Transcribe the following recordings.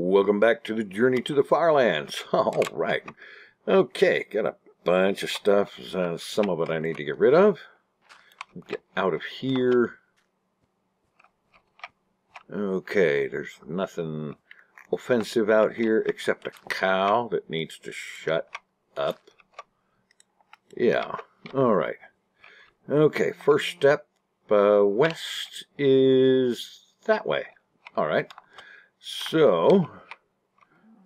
Welcome back to the Journey to the FarLands. All right. Okay, got a bunch of stuff. Some of it I need to get rid of. Get out of here. Okay, there's nothing offensive out here except a cow that needs to shut up. Yeah, all right. Okay, first step west is that way. All right. So,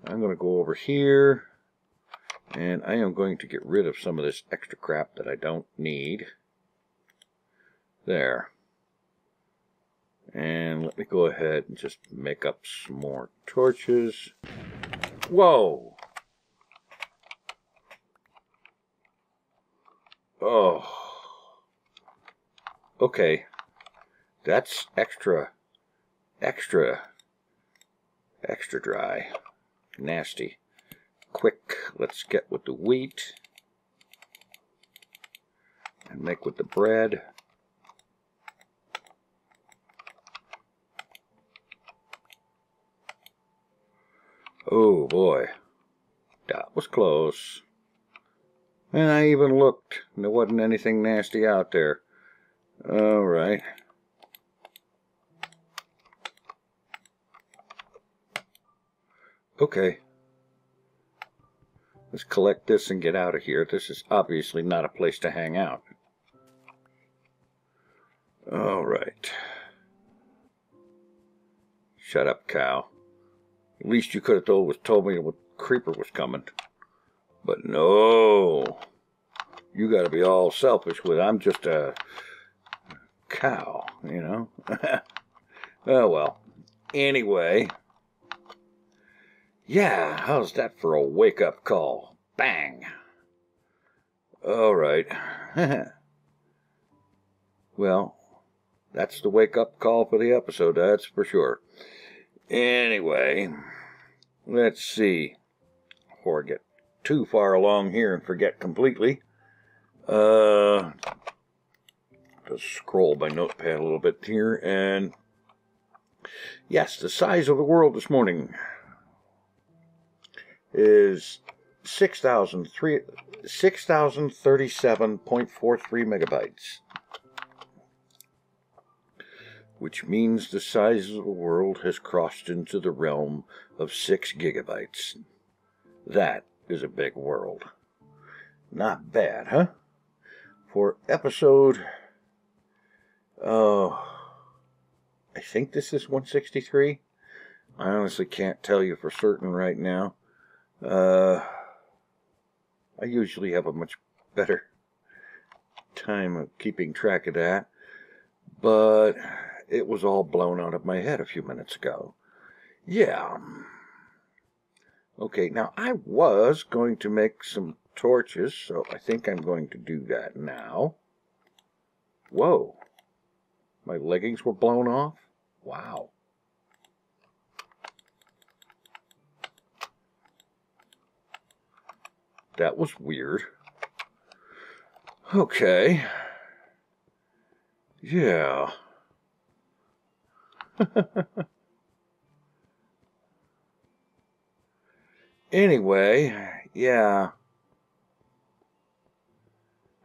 I'm going to go over here, and I am going to get rid of some of this extra crap that I don't need. There. And let me go ahead and just make up some more torches. Whoa! Oh. Okay. That's extra dry. Nasty. Quick, let's get with the wheat. And make with the bread. Oh boy. That was close. And I even looked, and there wasn't anything nasty out there. Alright. Okay. Let's collect this and get out of here. This is obviously not a place to hang out. Alright. Shut up, cow. At least you could have told me what creeper was coming. But no. You gotta be all selfish with it. I'm just a cow, you know? Oh well. Anyway. Yeah, how's that for a wake-up call? Bang! Alright. Well, that's the wake-up call for the episode, that's for sure. Anyway, let's see. Before I get too far along here and forget completely. Just scroll my notepad a little bit here, and yes, the size of the world this morning is 6,037.43 megabytes, which means the size of the world has crossed into the realm of 6 gigabytes. That is a big world. Not bad, huh? For episode, I think this is 163. I honestly can't tell you for certain right now. I usually have a much better time of keeping track of that, but it was all blown out of my head a few minutes ago. Yeah. Okay, now I was going to make some torches, so I think I'm going to do that now. Whoa. My leggings were blown off? Wow. That was weird. Okay. Yeah. Anyway, yeah.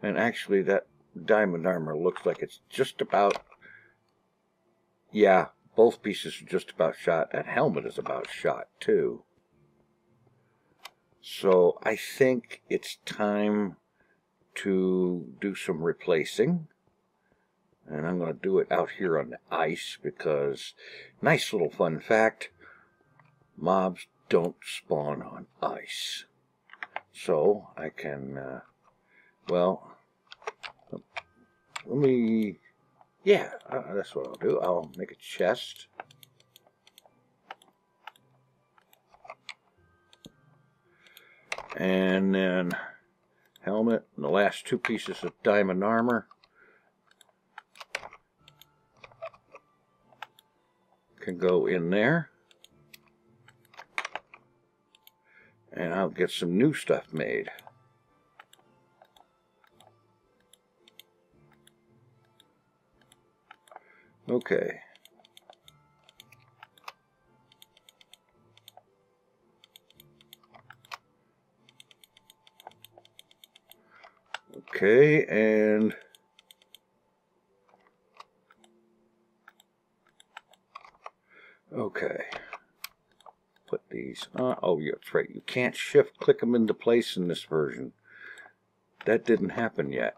And actually that diamond armor looks like it's just about... Yeah, both pieces are just about shot. That helmet is about shot, too. So I think it's time to do some replacing. And I'm going to do it out here on the ice because, nice little fun fact, mobs don't spawn on ice. So I can, well, let me, yeah, that's what I'll do. I'll make a chest. And then helmet and the last 2 pieces of diamond armor. Can go in there. And I'll get some new stuff made. Okay. Okay, and okay. Put these oh, yeah, that's right. You can't shift click them into place in this version. That didn't happen yet.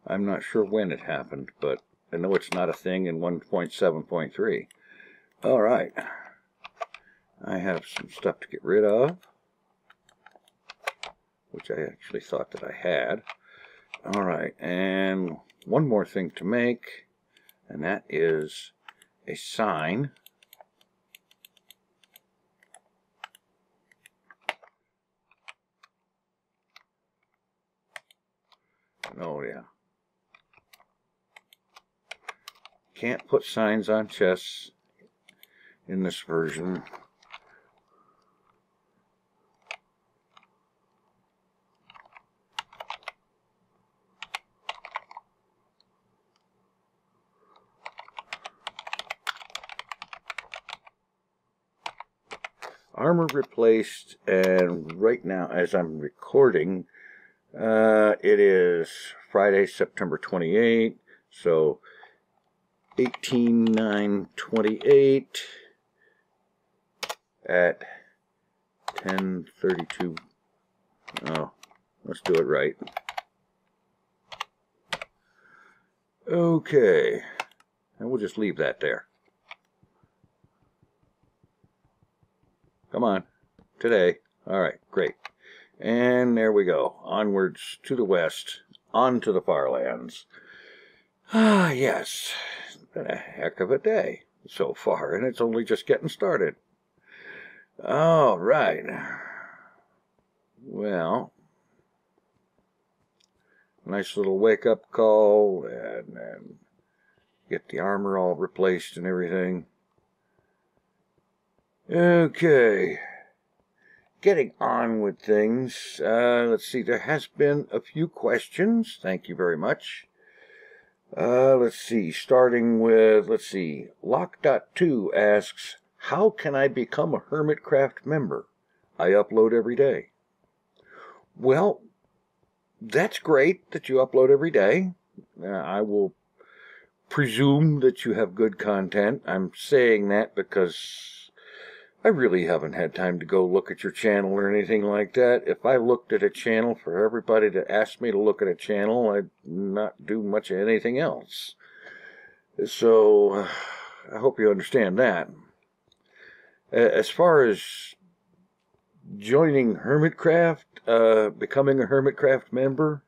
I'm not sure when it happened, but I know it's not a thing in 1.7.3. All right. I have some stuff to get rid of, which I actually thought that I had. All right, and one more thing to make, and that is a sign. Oh, yeah. Can't put signs on chests in this version. Armor replaced, and right now, as I'm recording, it is Friday, September 28th, so 18/9/28 at 10:32. Oh, let's do it right. Okay, and we'll just leave that there. Come on, today. All right, great. And there we go. Onwards to the west, on to the FarLands. Ah, yes. It's been a heck of a day so far, and it's only just getting started. All right. Well, nice little wake-up call, and get the armor all replaced and everything. Okay. Getting on with things. Let's see, there has been a few questions. Thank you very much. Let's see, starting with, Lock.2 asks, how can I become a Hermitcraft member? I upload every day. Well, that's great that you upload every day. I will presume that you have good content. I'm saying that because I really haven't had time to go look at your channel or anything like that. If I looked at a channel for everybody to ask me to look at a channel, I'd not do much of anything else. So, I hope you understand that. As far as joining Hermitcraft, becoming a Hermitcraft member,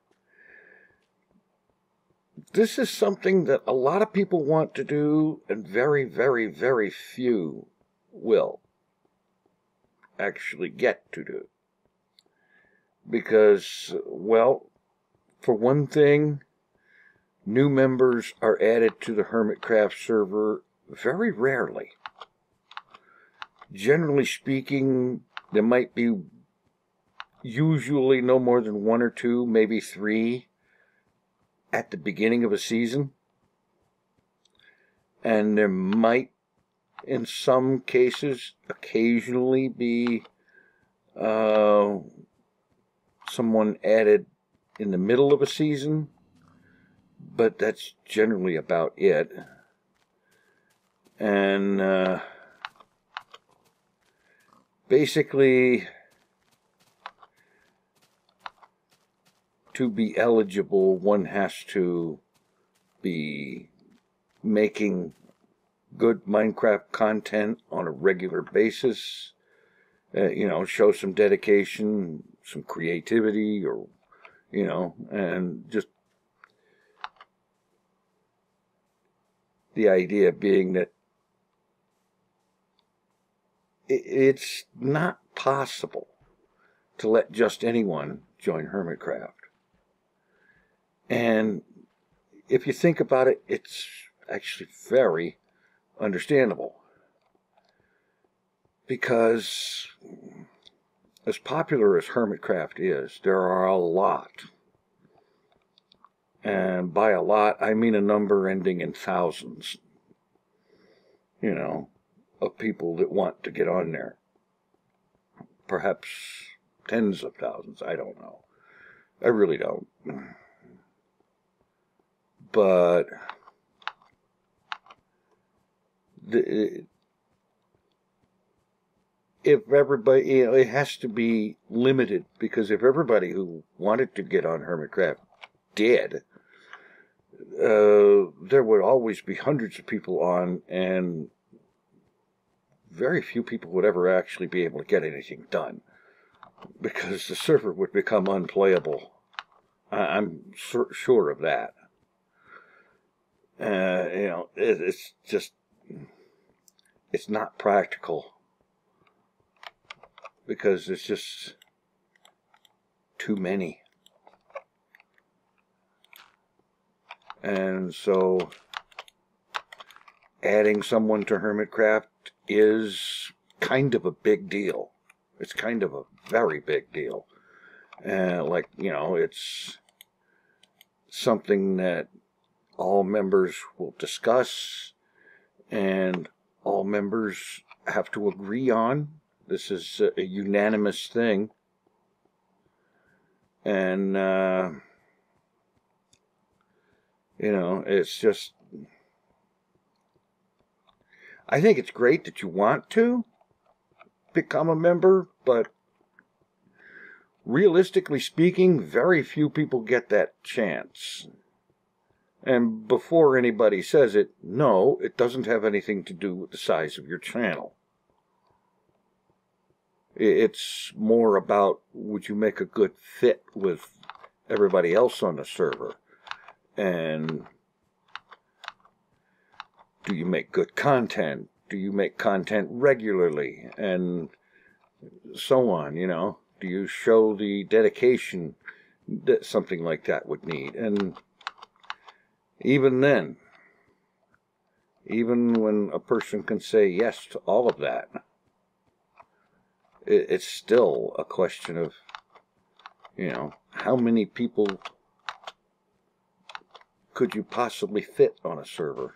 this is something that a lot of people want to do, and very, very, very few will actually get to do. Because, well, for one thing, new members are added to the Hermitcraft server very rarely. Generally speaking, there might be usually no more than 1 or 2, maybe 3 at the beginning of a season. And there might, in some cases, occasionally be someone added in the middle of a season, but that's generally about it. And basically, to be eligible, one has to be making good Minecraft content on a regular basis, you know, show some dedication, some creativity, or, you know, and just the idea being that it's not possible to let just anyone join Hermitcraft. And if you think about it, it's actually very understandable. Because as popular as Hermitcraft is, there are a lot. And by a lot, I mean a number ending in thousands, you know, of people that want to get on there. Perhaps tens of thousands. I don't know. I really don't. But if everybody, you know, it has to be limited, because if everybody who wanted to get on Hermitcraft did, there would always be hundreds of people on, and very few people would ever actually be able to get anything done, because the server would become unplayable. I'm sure of that. You know, it's just, it's not practical, because it's just too many. And so adding someone to Hermitcraft is kind of a big deal. It's kind of a very big deal. Like, you know, it's something that all members will discuss, and all members have to agree on. This is a unanimous thing. And, you know, it's just, I think it's great that you want to become a member, but realistically speaking, very few people get that chance. And before anybody says it, no, it doesn't have anything to do with the size of your channel. It's more about, would you make a good fit with everybody else on the server? And do you make good content? Do you make content regularly? And so on, you know. Do you show the dedication that something like that would need? And even then, even when a person can say yes to all of that, it's still a question of, you know, how many people could you possibly fit on a server?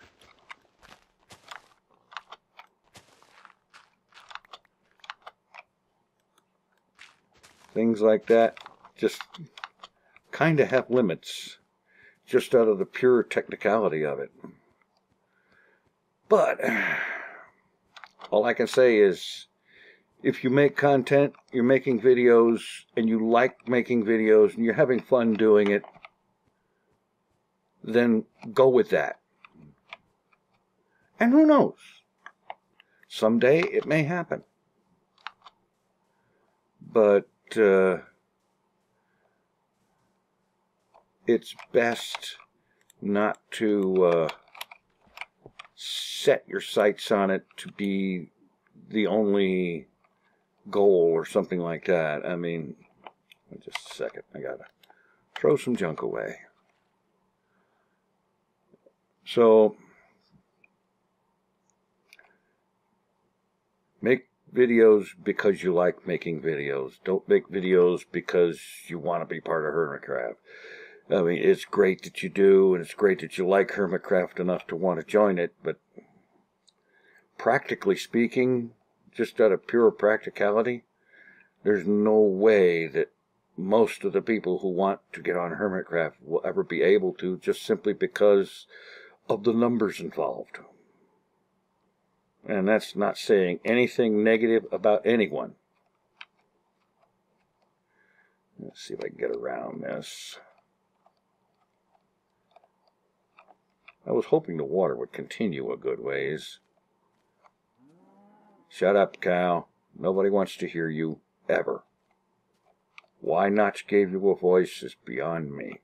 Things like that just kind of have limits, just out of the pure technicality of it. But all I can say is, if you make content, you're making videos, and you like making videos, and you're having fun doing it, then go with that. And who knows? Someday it may happen. But it's best not to set your sights on it to be the only goal or something like that. I mean, just a second, I gotta throw some junk away. So, make videos because you like making videos. Don't make videos because you want to be part of Hermitcraft. I mean, it's great that you do, and it's great that you like Hermitcraft enough to want to join it, but practically speaking, just out of pure practicality, there's no way that most of the people who want to get on Hermitcraft will ever be able to, just simply because of the numbers involved. And that's not saying anything negative about anyone. Let's see if I can get around this. I was hoping the water would continue a good ways. Shut up, cow. Nobody wants to hear you, ever. Why Notch gave you a voice is beyond me.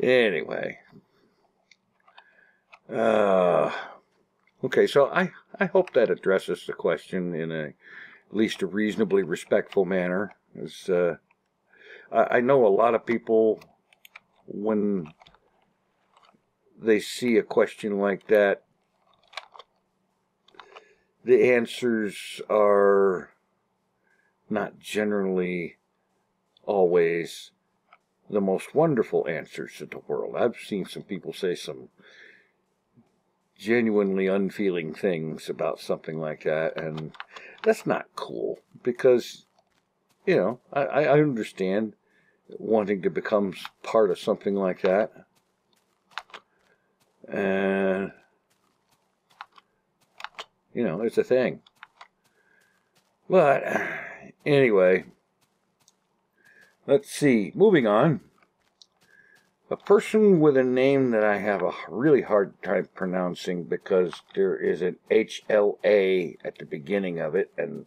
Anyway. Okay, so I hope that addresses the question in at least a reasonably respectful manner. As, I know a lot of people, when they see a question like that, the answers are not generally always the most wonderful answers in the world. I've seen some people say some genuinely unfeeling things about something like that, and that's not cool, because, you know, I understand wanting to become part of something like that, and, you know, it's a thing. But anyway, let's see, moving on. A person with a name that I have a really hard time pronouncing because there is an HLA at the beginning of it, and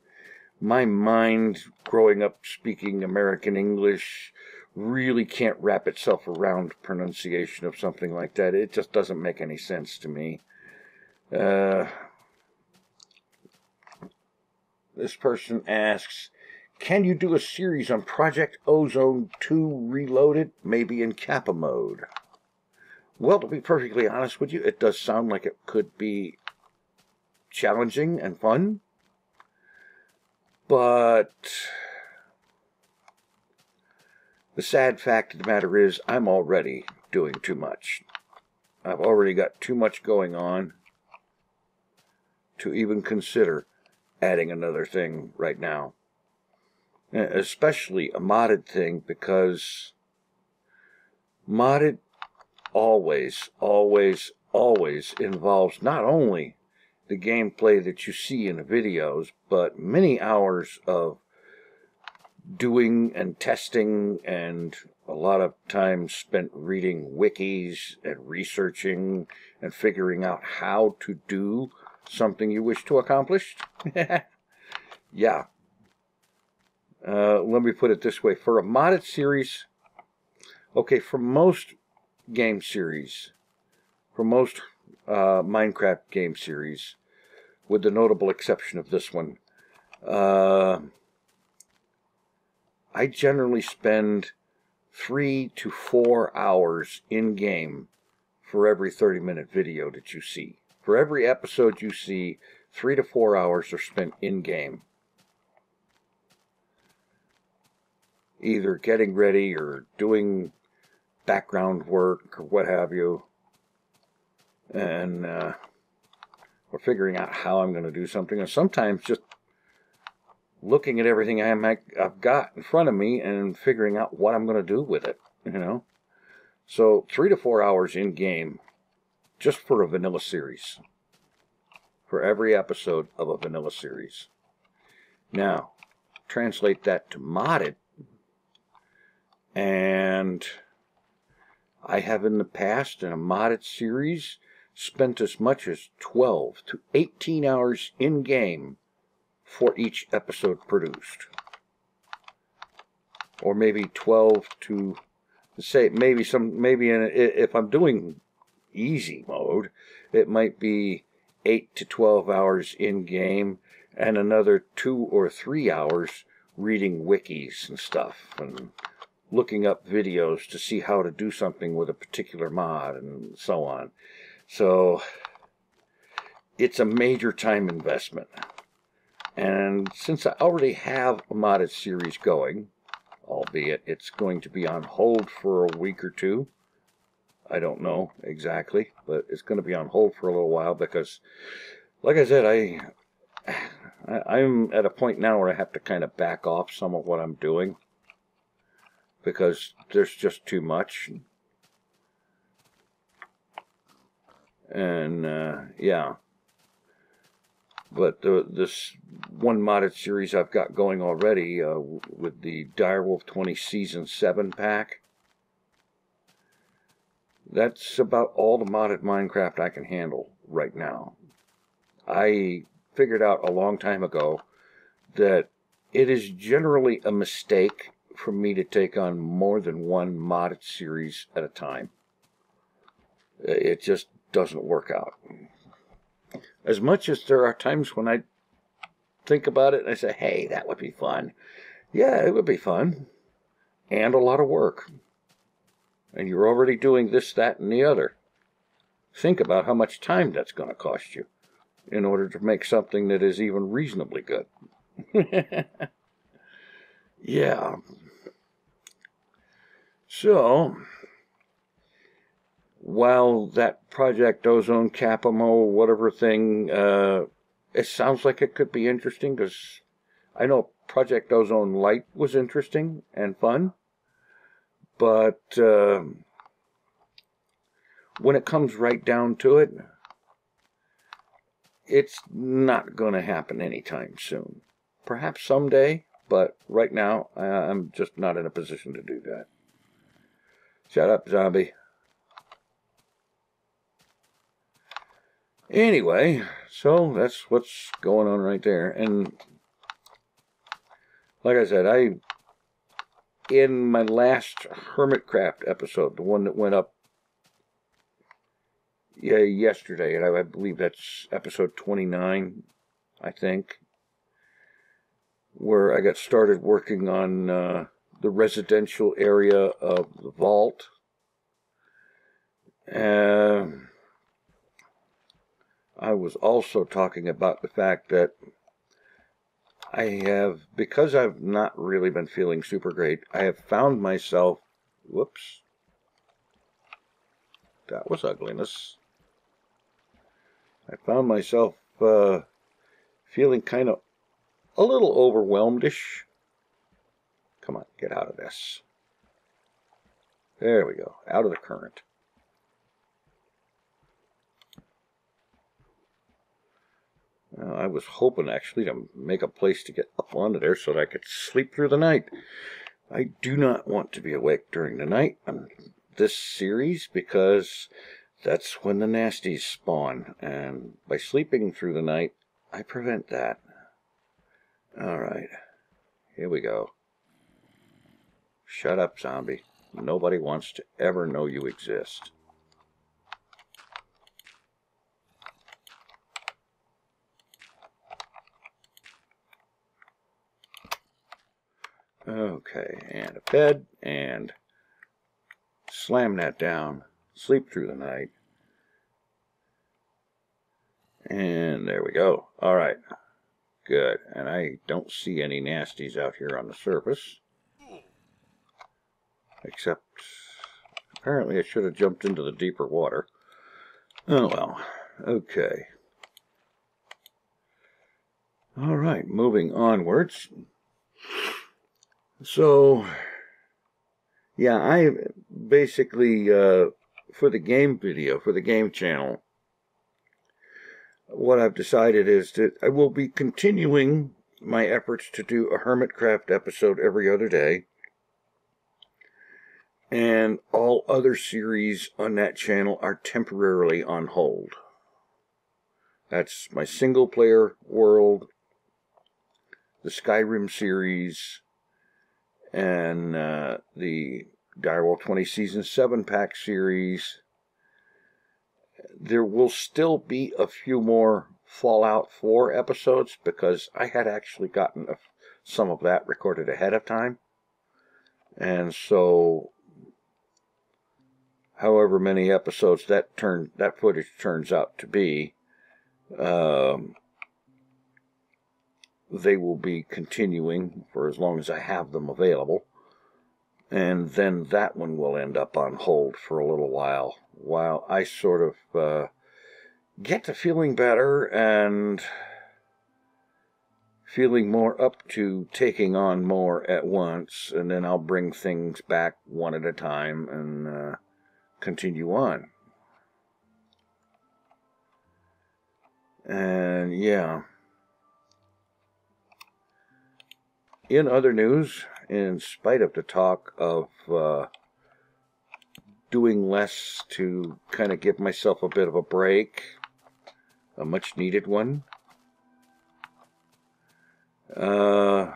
my mind, growing up speaking American English, really can't wrap itself around pronunciation of something like that. It just doesn't make any sense to me. This person asks, can you do a series on Project Ozone 2 Reloaded, maybe in Kappa mode? Well, to be perfectly honest with you, it does sound like it could be challenging and fun. But the sad fact of the matter is, I'm already doing too much. I've already got too much going on to even consider adding another thing right now. Especially a modded thing, because modded always involves not only the gameplay that you see in the videos, but many hours of doing and testing, and a lot of time spent reading wikis and researching and figuring out how to do something you wish to accomplish. Yeah. Let me put it this way. For a modded series, okay, for most game series, for most Minecraft game series, with the notable exception of this one, I generally spend 3 to 4 hours in-game for every 30-minute video that you see. For every episode you see, 3 to 4 hours are spent in-game, either getting ready or doing background work or what have you, and or figuring out how I'm going to do something, and sometimes just looking at everything I've got in front of me and figuring out what I'm going to do with it, you know. So 3 to 4 hours in game just for a vanilla series, for every episode of a vanilla series. Now translate that to modded, and I have in the past, in a modded series, spent as much as 12 to 18 hours in-game for each episode produced. Or maybe 12 to, say, if I'm doing easy mode, it might be 8 to 12 hours in-game, and another 2 or 3 hours reading wikis and stuff, and looking up videos to see how to do something with a particular mod, and so on. So it's a major time investment. And since I already have a modded series going, albeit it's going to be on hold for a week or two, I don't know exactly, but it's going to be on hold for a little while, because, like I said, I'm at a point now where I have to kind of back off some of what I'm doing, because there's just too much. And yeah, but this one modded series I've got going already, with the Direwolf 20 Season 7 pack, that's about all the modded Minecraft I can handle right now. I figured out a long time ago that it is generally a mistake for me to take on more than one modded series at a time. It just doesn't work out. As much as there are times when I think about it and I say, hey, that would be fun. Yeah, it would be fun. And a lot of work. And you're already doing this, that, and the other. Think about how much time that's going to cost you in order to make something that is even reasonably good. Yeah. So, while that Project Ozone Capimo whatever thing, it sounds like it could be interesting, because I know Project Ozone Light was interesting and fun, but when it comes right down to it, it's not going to happen anytime soon. Perhaps someday, but right now, I'm just not in a position to do that. Shut up, zombie. Anyway, so that's what's going on right there. And like I said, in my last Hermitcraft episode, the one that went up yesterday, and I believe that's episode 29, I think, where I got started working on the residential area of the vault. I was also talking about the fact that because I've not really been feeling super great, I have found myself, whoops, that was ugliness. I found myself feeling kind of a little overwhelmed-ish. Come on, get out of this. There we go, out of the current. I was hoping actually to make a place to get up onto there so that I could sleep through the night. I do not want to be awake during the night on this series, because that's when the nasties spawn, and by sleeping through the night, I prevent that. Alright, here we go. Shut up, zombie. Nobody wants to ever know you exist. Okay, and a bed, and slam that down. Sleep through the night. And there we go. Alright. Good. And I don't see any nasties out here on the surface. Except, apparently I should have jumped into the deeper water. Oh well. Okay. Alright, moving onwards. So, yeah, I basically, for the game video, for the game channel, what I've decided is that I will be continuing my efforts to do a Hermitcraft episode every other day, and all other series on that channel are temporarily on hold. That's my single-player world, the Skyrim series, and the Direwolf 20 Season 7 pack series. There will still be a few more Fallout 4 episodes, because I had actually gotten some of that recorded ahead of time. And so, however many episodes that footage turns out to be, they will be continuing for as long as I have them available. And then that one will end up on hold for a little while I sort of get to feeling better and feeling more up to taking on more at once. And then I'll bring things back one at a time and continue on. And yeah. In other news, in spite of the talk of doing less to kind of give myself a bit of a break, a much needed one, I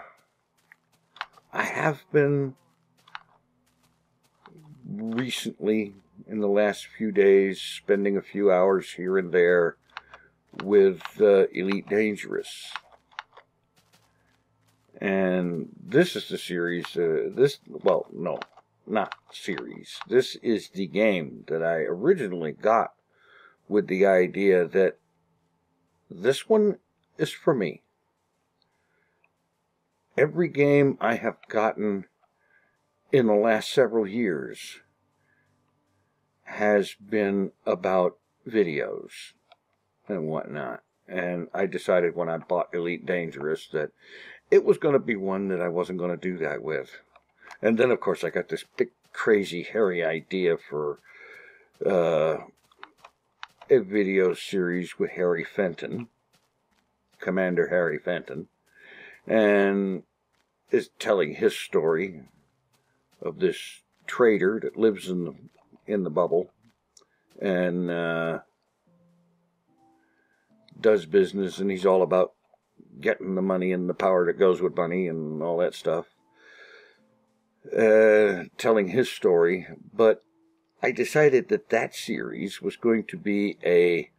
have been recently, in the last few days, spending a few hours here and there with Elite Dangerous. And this is the series, well, no, not series. This is the game that I originally got with the idea that this one is for me. Every game I have gotten in the last several years has been about videos and whatnot. And I decided when I bought Elite Dangerous that it was going to be one that I wasn't going to do that with. And then, of course, I got this big, crazy, hairy idea for a video series with Harry Fenton, Commander Harry Fenton, and is telling his story of this trader that lives in the bubble and does business, and he's all about getting the money and the power that goes with money and all that stuff. Telling his story, but I decided that that series was going to be a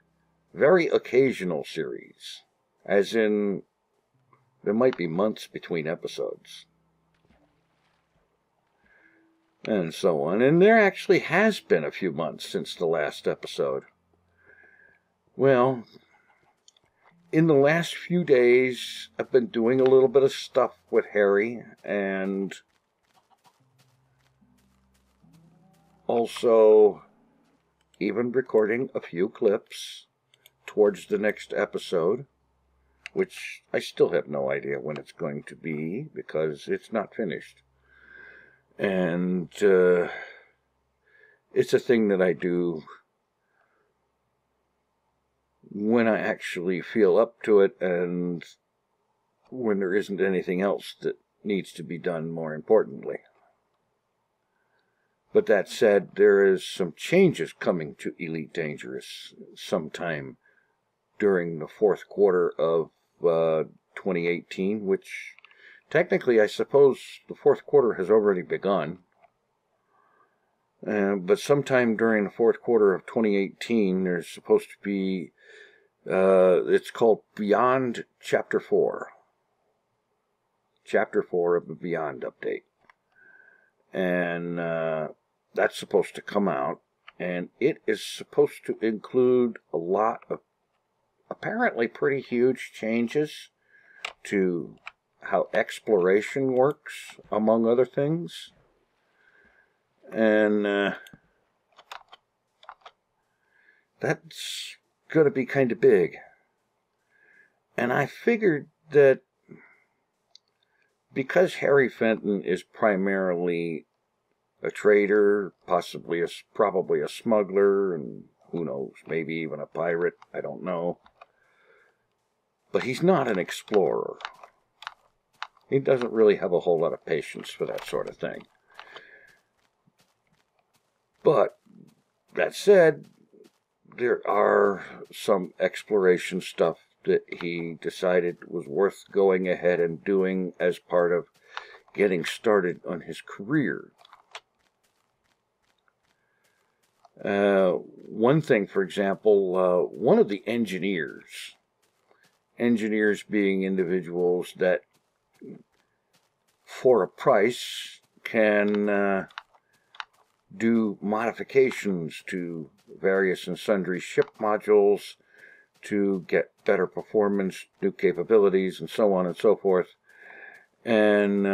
very occasional series, as in there might be months between episodes and so on. And there actually has been a few months since the last episode. Well, in the last few days, I've been doing a little bit of stuff with Harry, and also even recording a few clips towards the next episode, which I still have no idea when it's going to be because it's not finished. And it's a thing that I do when I actually feel up to it and when there isn't anything else that needs to be done more importantly. But that said, there is some changes coming to Elite Dangerous sometime during the fourth quarter of 2018, which technically I suppose the fourth quarter has already begun. But sometime during the fourth quarter of 2018, there's supposed to be, it's called Beyond Chapter 4. Chapter 4 of the Beyond update. And that's supposed to come out, and it is supposed to include a lot of apparently pretty huge changes to how exploration works, among other things. And that's going to be kind of big. And I figured that because Harry Fenton is primarily a trader, probably a smuggler, and who knows, maybe even a pirate, I don't know. But he's not an explorer. He doesn't really have a whole lot of patience for that sort of thing. But, that said, there are some exploration stuff that he decided was worth going ahead and doing as part of getting started on his career. One thing, for example, one of the engineers being individuals that for a price can do modifications to various and sundry ship modules to get better performance, new capabilities, and so on and so forth. And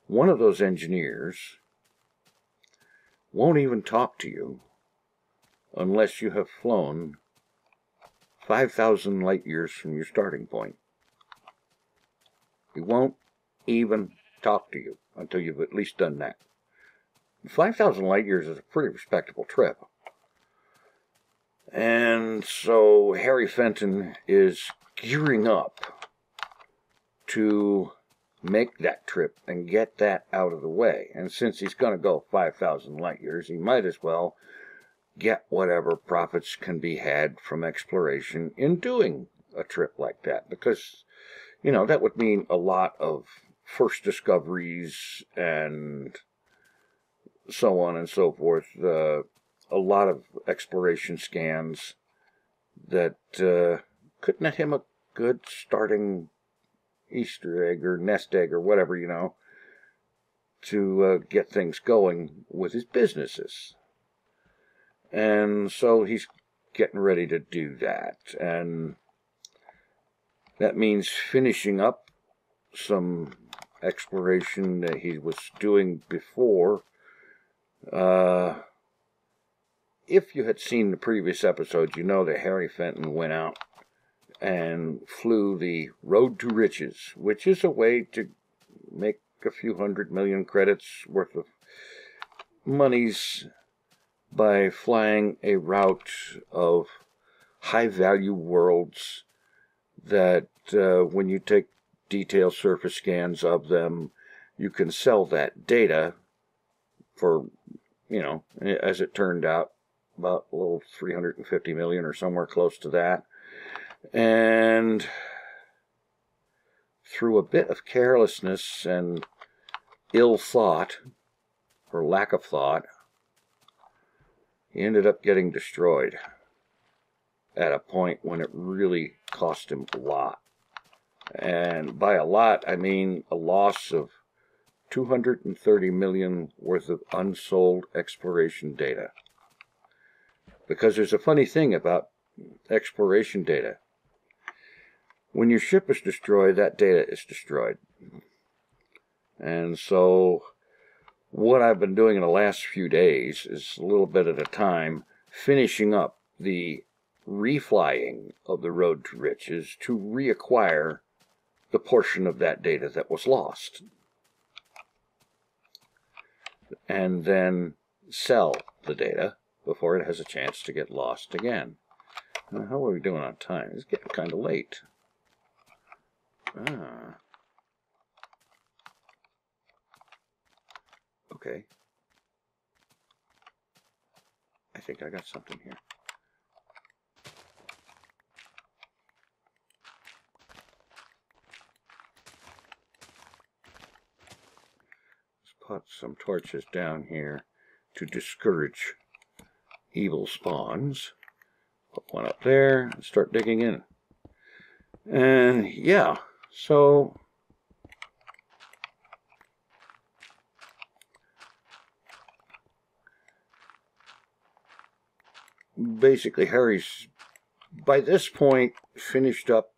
one of those engineers won't even talk to you unless you have flown 5,000 light years from your starting point. He won't even talk to you until you've at least done that. 5,000 light years is a pretty respectable trip. And so Harry Fenton is gearing up to make that trip and get that out of the way. And since he's going to go 5,000 light years, he might as well get whatever profits can be had from exploration in doing a trip like that. Because, you know, that would mean a lot of first discoveries and so on and so forth. A lot of exploration scans that could net him a good starting Easter egg or nest egg or whatever, you know, to get things going with his businesses. And so he's getting ready to do that. And that means finishing up some exploration that he was doing before if you had seen the previous episode, you know that Harry Fenton went out and flew the Road to Riches, which is a way to make a few 100 million credits worth of monies by flying a route of high-value worlds that when you take detailed surface scans of them, you can sell that data for, you know, as it turned out, about a little 350 million or somewhere close to that. And through a bit of carelessness and ill thought, or lack of thought, he ended up getting destroyed at a point when it really cost him a lot. And by a lot, I mean a loss of 230 million worth of unsold exploration data. Because there's a funny thing about exploration data. When your ship is destroyed, that data is destroyed. And so what I've been doing in the last few days is a little bit at a time, finishing up the reflying of the Road to Riches to reacquire the portion of that data that was lost. And then sell the data before it has a chance to get lost again. Now, how are we doing on time? It's getting kind of late. Okay. I think I got something here. Let's put some torches down here to discourage evil spawns. Put one up there and start digging in. And yeah, so basically Harry's by this point finished up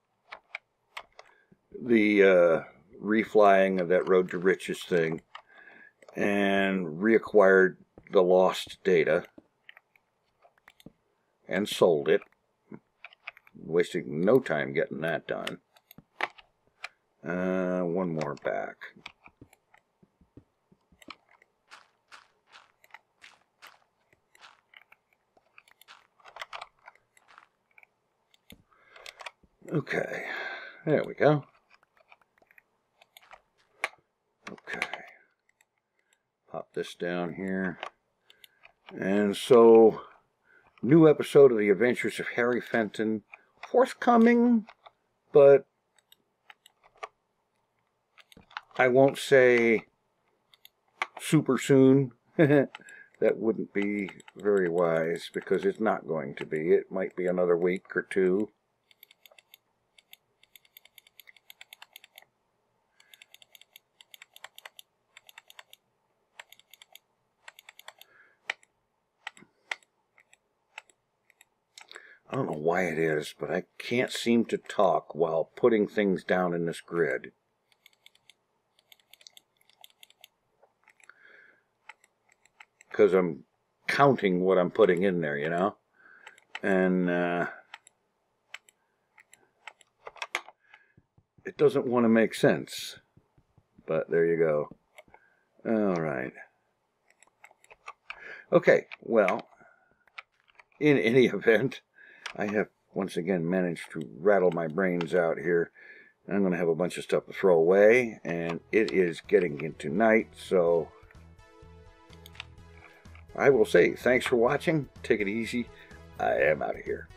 the reflying of that Road to Riches thing and reacquired the lost data and sold it, wasting no time getting that done. One more back. Okay, there we go. Okay, pop this down here. And so, new episode of The Adventures of Harry Fenton, forthcoming, but I won't say super soon. That wouldn't be very wise, because it's not going to be. It might be another week or two. I don't know why it is, but I can't seem to talk while putting things down in this grid. Because I'm counting what I'm putting in there, you know? And it doesn't want to make sense. But there you go. All right. Okay, well, in any event, I have once again managed to rattle my brains out here. I'm going to have a bunch of stuff to throw away, and it is getting into night, so I will say thanks for watching. Take it easy. I am out of here.